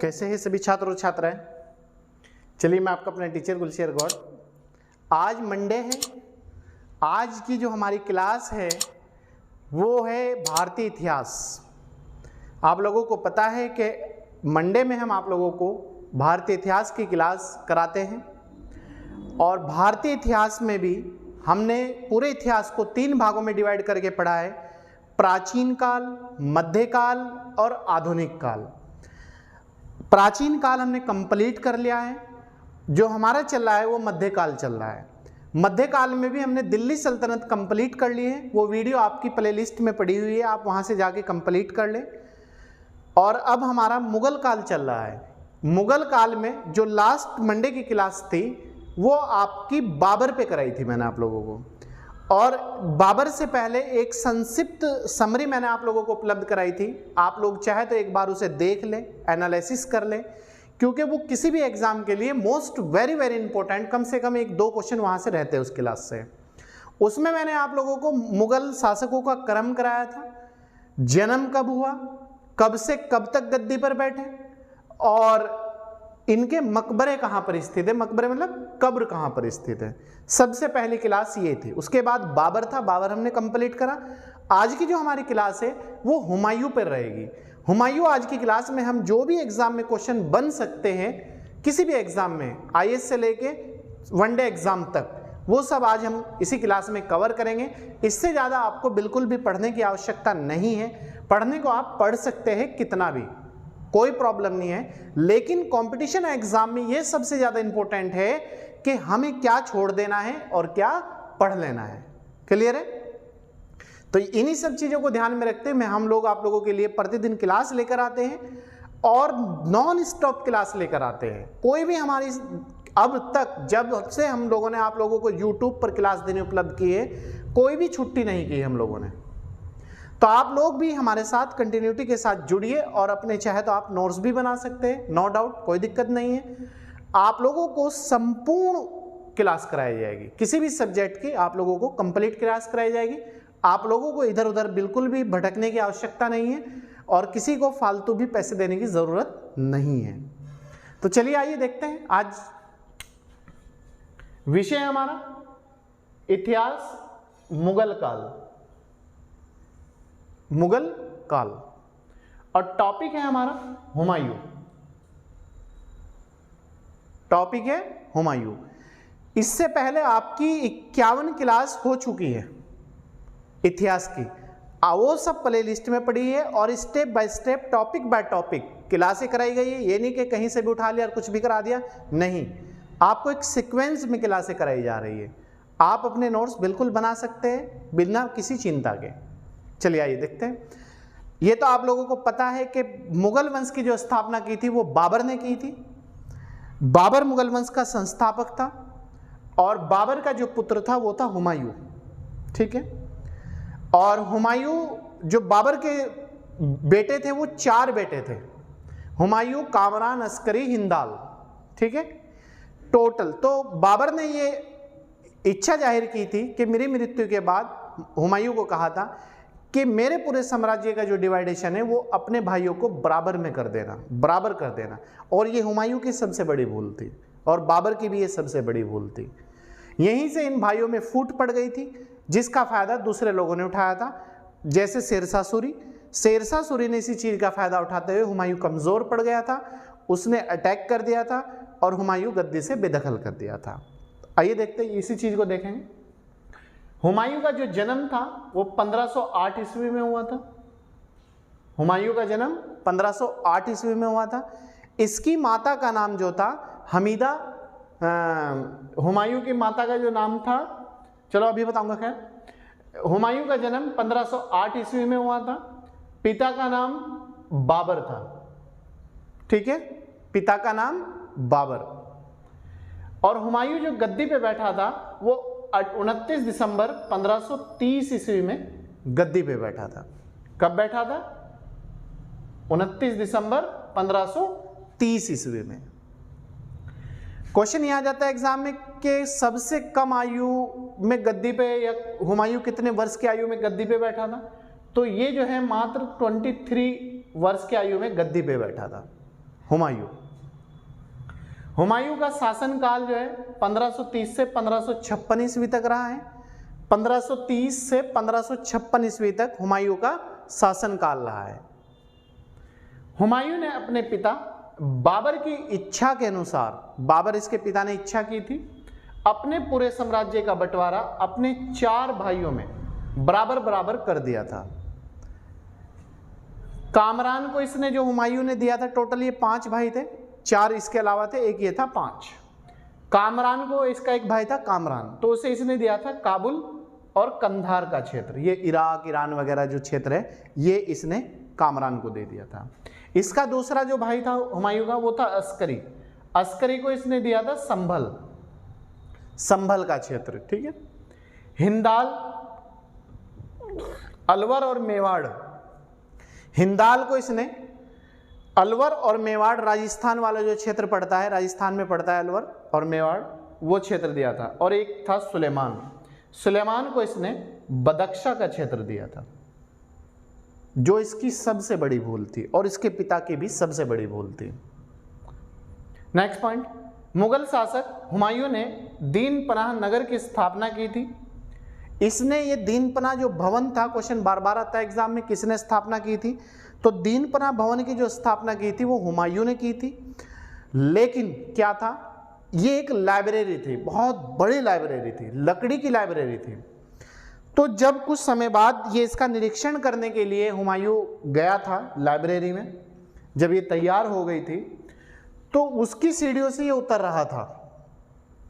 कैसे हैं सभी छात्र और छात्राएं। चलिए मैं आपका अपना टीचर गुलशेर गौड़। आज मंडे है। आज की जो हमारी क्लास है वो है भारतीय इतिहास। आप लोगों को पता है कि मंडे में हम आप लोगों को भारतीय इतिहास की क्लास कराते हैं और भारतीय इतिहास में भी हमने पूरे इतिहास को 3 भागों में डिवाइड करके पढ़ा है: प्राचीन काल, मध्यकाल और आधुनिक काल। प्राचीन काल हमने कंप्लीट कर लिया है। जो हमारा चल रहा है वो मध्यकाल चल रहा है। मध्यकाल में भी हमने दिल्ली सल्तनत कंप्लीट कर ली है। वो वीडियो आपकी प्लेलिस्ट में पड़ी हुई है, आप वहाँ से जाके कंप्लीट कर लें। और अब हमारा मुगल काल चल रहा है। मुगल काल में जो लास्ट मंडे की क्लास थी वो आपकी बाबर पे कराई थी मैंने आप लोगों को, और बाबर से पहले एक संक्षिप्त समरी मैंने आप लोगों को उपलब्ध कराई थी। आप लोग चाहे तो एक बार उसे देख लें, एनालिसिस कर लें, क्योंकि वो किसी भी एग्जाम के लिए मोस्ट वेरी वेरी इंपॉर्टेंट, कम से कम 1-2 क्वेश्चन वहाँ से रहते हैं उस क्लास से। उसमें मैंने आप लोगों को मुगल शासकों का क्रम कराया था, जन्म कब हुआ, कब से कब तक गद्दी पर बैठे, और इनके मकबरे कहाँ पर स्थित है। मकबरे मतलब कब्र कहाँ पर स्थित है। सबसे पहली क्लास ये थी। उसके बाद बाबर था, बाबर हमने कंप्लीट करा। आज की जो हमारी क्लास है वो हुमायूं पर रहेगी। हुमायूं आज की क्लास में हम जो भी एग्जाम में क्वेश्चन बन सकते हैं, किसी भी एग्जाम में, आईएएस से लेके वनडे एग्जाम तक, वो सब आज हम इसी क्लास में कवर करेंगे। इससे ज़्यादा आपको बिल्कुल भी पढ़ने की आवश्यकता नहीं है। पढ़ने को आप पढ़ सकते हैं कितना भी, कोई प्रॉब्लम नहीं है, लेकिन कंपटीशन एग्जाम में ये सबसे ज़्यादा इंपॉर्टेंट है कि हमें क्या छोड़ देना है और क्या पढ़ लेना है। क्लियर है? तो इन्हीं सब चीज़ों को ध्यान में रखते हुए हम लोग आप लोगों के लिए प्रतिदिन क्लास लेकर आते हैं और नॉन स्टॉप क्लास लेकर आते हैं। कोई भी हमारी अब तक जब से हम लोगों ने आप लोगों को यूट्यूब पर क्लास देने उपलब्ध की है, कोई भी छुट्टी नहीं की हम लोगों ने। तो आप लोग भी हमारे साथ कंटिन्यूटी के साथ जुड़िए और अपने चाहे तो आप नोट्स भी बना सकते हैं, नो डाउट, कोई दिक्कत नहीं है। आप लोगों को संपूर्ण क्लास कराई जाएगी, किसी भी सब्जेक्ट की आप लोगों को कंप्लीट क्लास कराई जाएगी। आप लोगों को इधर उधर बिल्कुल भी भटकने की आवश्यकता नहीं है और किसी को फालतू भी पैसे देने की ज़रूरत नहीं है। तो चलिए आइए देखते हैं। आज विषय हमारा इतिहास मुगल काल, मुगल काल, और टॉपिक है हमारा हुमायूं। टॉपिक है हुमायूं। इससे पहले आपकी 51 क्लास हो चुकी है इतिहास की, वो सब प्ले लिस्ट में पड़ी है और step by step, topic by topic क्लासें कराई गई है। ये नहीं कि कहीं से भी उठा लिया और कुछ भी करा दिया, नहीं, आपको एक सीक्वेंस में क्लासें कराई जा रही है। आप अपने नोट्स बिल्कुल बना सकते हैं बिना किसी चिंता के। चलिए आइए देखते हैं। ये तो आप लोगों को पता है कि मुगल वंश की जो स्थापना की थी वो बाबर ने की थी। बाबर मुगल वंश का संस्थापक था और बाबर का जो पुत्र था वो था हुमायूं। ठीक है? और हुमायूं जो बाबर के बेटे थे वो 4 बेटे थे: हुमायूं, कामरान, अस्करी, हिंदाल। ठीक है? टोटल। तो बाबर ने ये इच्छा जाहिर की थी कि मेरी मृत्यु के बाद हुमायूं को कहा था कि मेरे पूरे साम्राज्य का जो डिवाइडेशन है वो अपने भाइयों को बराबर में कर देना, बराबर कर देना। और ये हुमायूं की सबसे बड़ी भूल थी और बाबर की भी ये सबसे बड़ी भूल थी। यहीं से इन भाइयों में फूट पड़ गई थी, जिसका फायदा दूसरे लोगों ने उठाया था, जैसे शेरशाह सूरी। शेरशाह सूरी ने इसी चीज का फायदा उठाते हुए हुमायूं कमजोर पड़ गया था, उसने अटैक कर दिया था और हुमायूं गद्दी से बेदखल कर दिया था। आइए देखते हैं, इसी चीज को देखेंगे। हुमायूं का जो जन्म था वो 1508 ईस्वी में हुआ था। हुमायूं का जन्म 1508 ईस्वी में हुआ था। इसकी माता का नाम जो था हमीदा, हुमायूं की माता का जो नाम था, चलो अभी बताऊंगा। खैर, हुमायूं का जन्म 1508 ईस्वी में हुआ था। पिता का नाम बाबर था। ठीक है? पिता का नाम बाबर। और हुमायूं जो गद्दी पे बैठा था वो 29 दिसंबर 1530 ईस्वी में गद्दी पे बैठा था। कब बैठा था? 29 दिसंबर 1530 ईस्वी में। क्वेश्चन यह आ जाता है एग्जाम में कि सबसे कम आयु में गद्दी पे, या हुमायूं कितने वर्ष की आयु में गद्दी पे बैठा था? तो ये जो है मात्र 23 वर्ष की आयु में गद्दी पे बैठा था हुमायूं। हुमायूं का शासनकाल जो है 1530 से 1556 ईस्वी तक रहा है। 1530 से 1556 ईस्वी तक हुमायूं का शासनकाल रहा है। हुमायूं ने अपने पिता बाबर की इच्छा के अनुसार, बाबर इसके पिता ने इच्छा की थी, अपने पूरे साम्राज्य का बंटवारा अपने 4 भाइयों में बराबर बराबर कर दिया था। कामरान को इसने जो हुमायूं ने दिया था, टोटल ये 5 भाई थे, 4 इसके अलावा थे, एक ये था 5। कामरान को इसका एक भाई था कामरान, तो उसे इसने दिया था काबुल और कंधार का क्षेत्र, ये इराक ईरान वगैरह जो क्षेत्र है ये इसने कामरान को दे दिया था। इसका दूसरा जो भाई था हुमायूं का वो था अस्करी, अस्करी को इसने दिया था संभल, संभल का क्षेत्र, ठीक है। हिंदाल, अलवर और मेवाड़, हिंदाल को इसने अलवर और मेवाड़, राजस्थान वाला जो क्षेत्र पड़ता है, राजस्थान में पड़ता है अलवर और मेवाड़, वो क्षेत्र दिया था। और एक था सुलेमान, सुलेमान को इसने बदख्शा का क्षेत्र दिया था, जो इसकी सबसे बड़ी भूल थी और इसके पिता की भी सबसे बड़ी भूल थी। नेक्स्ट पॉइंट, मुगल शासक हुमायूं ने दीन पनाह नगर की स्थापना की थी। इसने ये दीन पनाह जो भवन था, क्वेश्चन बार बार आता है एग्जाम में, किसने स्थापना की थी? तो दीन पनाह भवन की जो स्थापना की थी वो हुमायूं ने की थी। लेकिन क्या था, ये एक लाइब्रेरी थी, बहुत बड़ी लाइब्रेरी थी, लकड़ी की लाइब्रेरी थी। तो जब कुछ समय बाद ये इसका निरीक्षण करने के लिए हुमायूं गया था लाइब्रेरी में, जब ये तैयार हो गई थी तो उसकी सीढ़ियों से ये उतर रहा था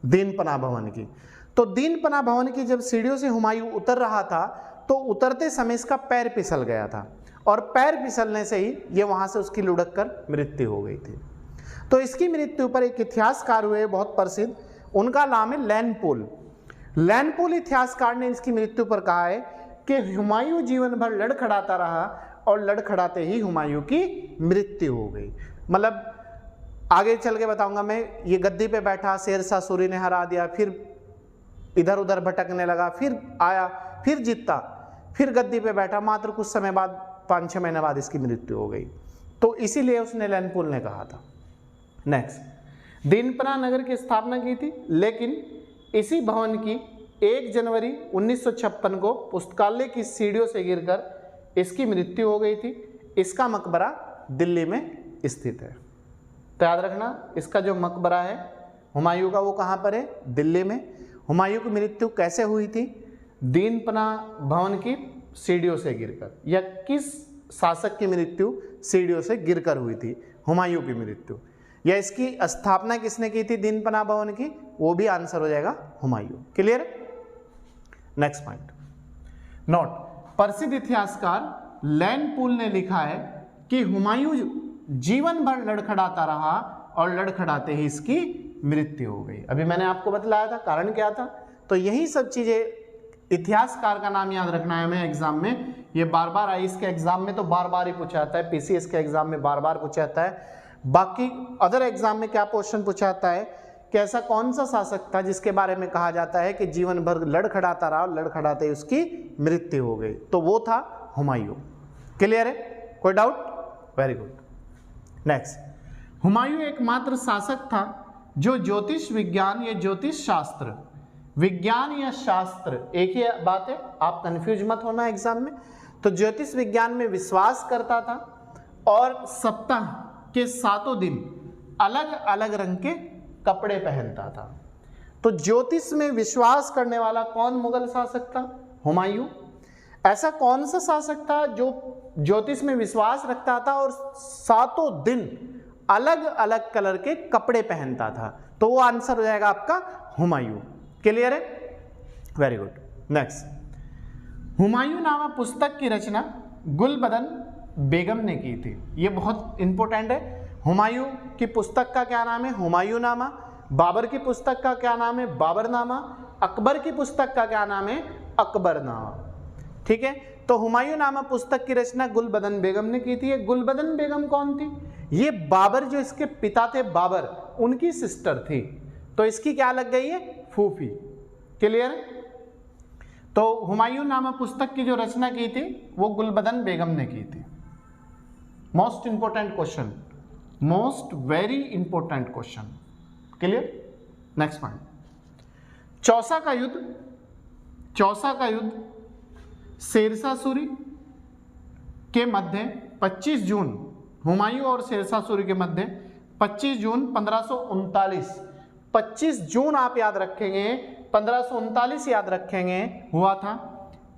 दीन पनाह भवन की। तो दीन पनाह भवन की जब सीढ़ियों से हुमायूं उतर रहा था तो उतरते समय इसका पैर फिसल गया था और पैर फिसलने से ही ये वहां से उसकी लुढ़क कर मृत्यु हो गई थी। तो इसकी मृत्यु पर एक इतिहासकार हुए बहुत प्रसिद्ध, उनका नाम है लैनपोल। लैनपोल इतिहासकार ने इसकी मृत्यु पर कहा है कि हुमायूं जीवन भर लड़खड़ाता रहा और लड़खड़ाते ही हुमायूं की मृत्यु हो गई। मतलब आगे चल के बताऊंगा मैं, ये गद्दी पे बैठा, शेर शाह सूरी ने हरा दिया, फिर इधर उधर भटकने लगा, फिर आया, फिर जीता, फिर गद्दी पे बैठा, मात्र कुछ समय बाद 5-6 महीने बाद इसकी मृत्यु हो गई। तो इसीलिए उसने लैनपोल ने कहा था। नेक्स्ट, दीन पनाह नगर की स्थापना की थी, लेकिन इसी भवन की 1 जनवरी 1956 को पुस्तकालय की सीढ़ियों से गिरकर इसकी मृत्यु हो गई थी। इसका मकबरा दिल्ली में स्थित है। तो याद रखना, इसका जो मकबरा है हुमायूं का वो कहाँ पर है? दिल्ली में। हुमायूं की मृत्यु कैसे हुई थी? दीन पनाह भवन की सीढ़ियों से गिरकर। या किस शासक की मृत्यु सीढ़ियों से गिरकर हुई थी? हुमायूं की मृत्यु। या इसकी स्थापना किसने की थी दीन पनाह भवन की? वो भी आंसर हो जाएगा Humayun. Clear? Next point, note, प्रसिद्ध इतिहासकार लैनपोल ने लिखा है कि हुमायूं जीवन भर लड़खड़ाता रहा और लड़खड़ाते ही इसकी मृत्यु हो गई। अभी मैंने आपको बतलाया था कारण क्या था। तो यही सब चीजें, इतिहासकार का नाम याद रखना है हमें एग्जाम में, ये बार बार आई, इसके एग्जाम में तो बार बार ही पूछा जाता है, पीसीएस के एग्जाम में बार बार पूछा जाता है। बाकी अदर एग्जाम में क्या क्वेश्चन पूछा जाता है कि ऐसा कौन सा शासक था जिसके बारे में कहा जाता है कि जीवन भर लड़खड़ाता रहा और लड़खड़ाते ही उसकी मृत्यु हो गई? तो वो था हुमायूं। क्लियर है? कोई doubt? Very good. Next, Humayun एकमात्र शासक था जो ज्योतिष विज्ञान या ज्योतिष शास्त्र, विज्ञान या शास्त्र एक ही बात है, आप कंफ्यूज मत होना एग्जाम में। तो ज्योतिष विज्ञान में विश्वास करता था और सप्ताह के 7 दिन अलग अलग रंग के कपड़े पहनता था। तो ज्योतिष में विश्वास करने वाला कौन मुगल शासक था? हुमायूं। ऐसा कौन सा शासक था जो ज्योतिष में विश्वास रखता था और 7 दिन अलग अलग कलर के कपड़े पहनता था? तो वो आंसर हो जाएगा आपका हुमायूं। क्लियर है? Very good. नेक्स्ट, हुमायूं नामा पुस्तक की रचना गुलबदन बेगम ने की थी। ये बहुत इंपॉर्टेंट है। हुमायूं की पुस्तक का क्या नाम है? हुमायूं नामा। बाबर की पुस्तक का क्या नाम है? बाबरनामा। अकबर की पुस्तक का क्या नाम है? अकबरनामा। ठीक है, तो हुमायूं नामा पुस्तक की रचना गुलबदन बेगम ने की थी। गुलबदन बेगम कौन थी? ये बाबर, जो इसके पिता थे बाबर, उनकी सिस्टर थी। तो इसकी क्या लग गई है? फूफी। क्लियर? तो हुमायूं नामा पुस्तक की जो रचना की थी वो गुलबदन बेगम ने की थी। Most important question, most very important question. Clear? Next point, Chausa का युद्ध शेरशाह सूरी के मध्य 25 जून, हुमायूं और शेरशाह सूरी के मध्य 25 जून 1539, 25 जून आप याद रखेंगे, 1539 याद रखेंगे हुआ था।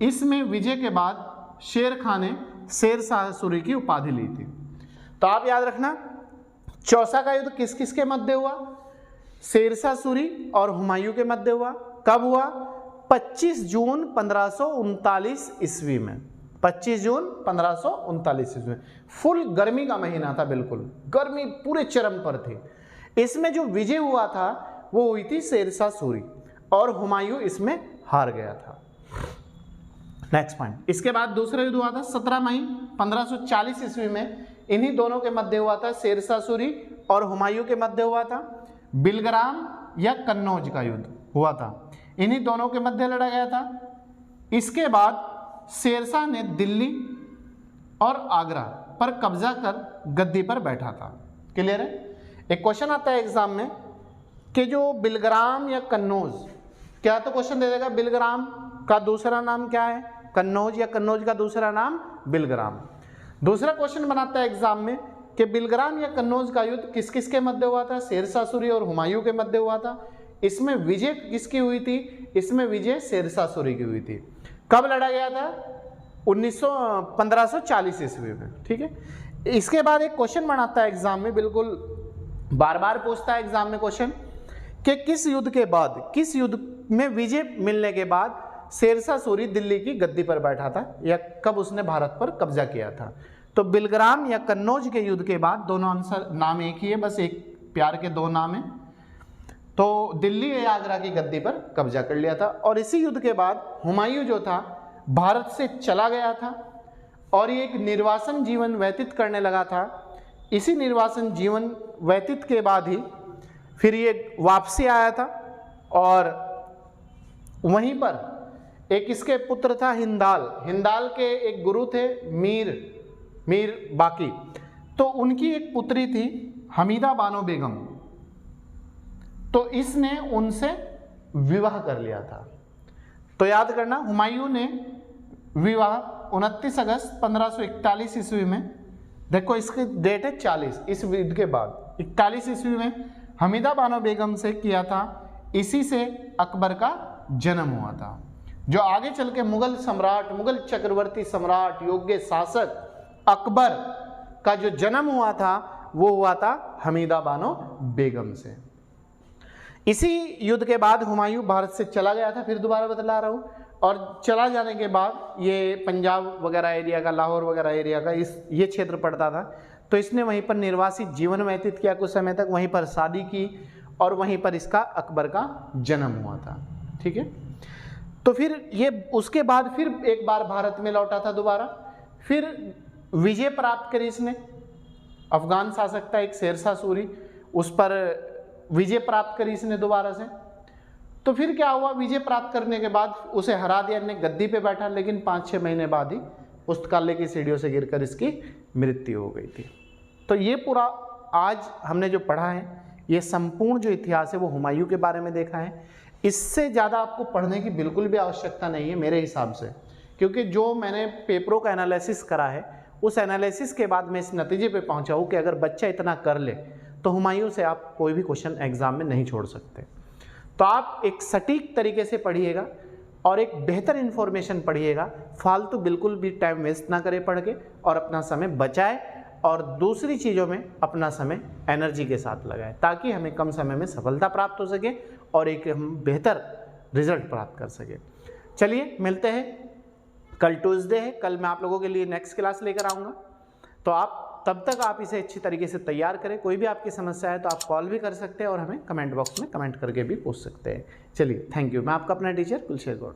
इसमें विजय के बाद शेर खान ने शेरशाह सूरी की उपाधि ली थी। तो आप याद रखना, चौसा का युद्ध किस किस के मध्य हुआ? शेरशाह सूरी और हुमायूं के मध्य हुआ। कब हुआ? 25 जून 1539 ईस्वी में। 25 जून 1539 ईस्वी में। फुल गर्मी का महीना था, बिल्कुल गर्मी पूरे चरम पर थी। इसमें जो विजय हुआ था वो हुई थी शेरशाह सूरी और हुमायूं इसमें हार गया था। नेक्स्ट पॉइंट, इसके बाद दूसरा युद्ध हुआ था 17 मई 1540 ईस्वी में। इन्हीं दोनों के मध्य हुआ था, शेरशाह सूरी और हुमायूं के मध्य हुआ था। बिलग्राम या कन्नौज का युद्ध हुआ था, इन्हीं दोनों के मध्य लड़ा गया था। इसके बाद शेरशाह ने दिल्ली और आगरा पर कब्जा कर गद्दी पर बैठा था। क्लियर है? एक क्वेश्चन आता है एग्जाम में कि जो बिलग्राम या कन्नौज, क्या तो क्वेश्चन दे देगा बिलग्राम का दूसरा नाम क्या है, कन्नौज, या कन्नौज का दूसरा नाम बिलग्राम। दूसरा क्वेश्चन बनाता है एग्जाम में कि बिलग्राम या कन्नौज का युद्ध किस किस के मध्य हुआ था? शेरशाह सूरी और हुमायूं के मध्य हुआ था। इसमें विजय किसकी हुई थी? इसमें विजय शेरशाह सूरी की हुई थी। कब लड़ा गया था? 1540 ईस्वी में। ठीक है, इसके बाद एक क्वेश्चन बनाता है एग्जाम में, बिल्कुल बार बार पूछता है एग्जाम में क्वेश्चन कि किस युद्ध के बाद, किस युद्ध में विजय मिलने के बाद शेरशाह सूरी दिल्ली की गद्दी पर बैठा था, या कब उसने भारत पर कब्जा किया था? तो बिलग्राम या कन्नौज के युद्ध के बाद, दोनों आंसर नाम एक ही है, बस एक प्यार के दो नाम है। तो दिल्ली या आगरा की गद्दी पर कब्जा कर लिया था। और इसी युद्ध के बाद हुमायूं जो था भारत से चला गया था और ये एक निर्वासन जीवन व्यतीत करने लगा था। इसी निर्वासन जीवन व्यतीत के बाद ही फिर ये वापसी आया था और वहीं पर एक इसके पुत्र था हिंदाल के एक गुरु थे मीर बाकी, तो उनकी एक पुत्री थी हमीदा बानो बेगम, तो इसने उनसे विवाह कर लिया था। तो याद करना, हुमायूं ने विवाह 29 अगस्त 1541 ईस्वी में, देखो इसकी डेट है 40, इस युद्ध के बाद 41 ईस्वी में हमीदा बानो बेगम से किया था। इसी से अकबर का जन्म हुआ था, जो आगे चल के मुगल सम्राट, मुगल चक्रवर्ती सम्राट, योग्य शासक अकबर का जो जन्म हुआ था वो हुआ था हमीदा बानो बेगम से। इसी युद्ध के बाद हुमायूं भारत से चला गया था, फिर दोबारा बतला रहा हूँ, और चला जाने के बाद ये पंजाब वगैरह एरिया का, लाहौर वगैरह एरिया का ये क्षेत्र पड़ता था। तो इसने वहीं पर निर्वासित जीवन व्यतीत किया कुछ समय तक, वहीं पर शादी की और वहीं पर इसका अकबर का जन्म हुआ था। ठीक है, तो फिर ये उसके बाद फिर एक बार भारत में लौटा था दोबारा, फिर विजय प्राप्त करी इसने। अफगान शासक था एक शेरशाह सूरी, उस पर विजय प्राप्त करी इसने दोबारा से। तो फिर क्या हुआ, विजय प्राप्त करने के बाद उसे हरा दिया, ने गद्दी पे बैठा, लेकिन 5-6 महीने बाद ही पुस्तकालय की सीढ़ियों से गिरकर इसकी मृत्यु हो गई थी। तो ये पूरा आज हमने जो पढ़ा है, ये संपूर्ण जो इतिहास है वो हुमायूं के बारे में देखा है। इससे ज़्यादा आपको पढ़ने की बिल्कुल भी आवश्यकता नहीं है मेरे हिसाब से, क्योंकि जो मैंने पेपरों का एनालिसिस करा है उस एनालिसिस के बाद मैं इस नतीजे पे पहुंचा हूँ कि अगर बच्चा इतना कर ले तो हुमायूं से आप कोई भी क्वेश्चन एग्जाम में नहीं छोड़ सकते। तो आप एक सटीक तरीके से पढ़िएगा और एक बेहतर इन्फॉर्मेशन पढ़िएगा, फालतू बिल्कुल भी टाइम वेस्ट ना करें पढ़ के, और अपना समय बचाए और दूसरी चीज़ों में अपना समय एनर्जी के साथ लगाए, ताकि हमें कम समय में सफलता प्राप्त हो सके और एक हम बेहतर रिजल्ट प्राप्त कर सके। चलिए मिलते हैं, कल ट्यूसडे है, कल मैं आप लोगों के लिए नेक्स्ट क्लास लेकर आऊँगा। तो आप तब तक आप इसे अच्छी तरीके से तैयार करें। कोई भी आपकी समस्या है तो आप कॉल भी कर सकते हैं और हमें कमेंट बॉक्स में कमेंट करके भी पूछ सकते हैं। चलिए, थैंक यू। मैं आपका अपना टीचर कुलशेर गौड़।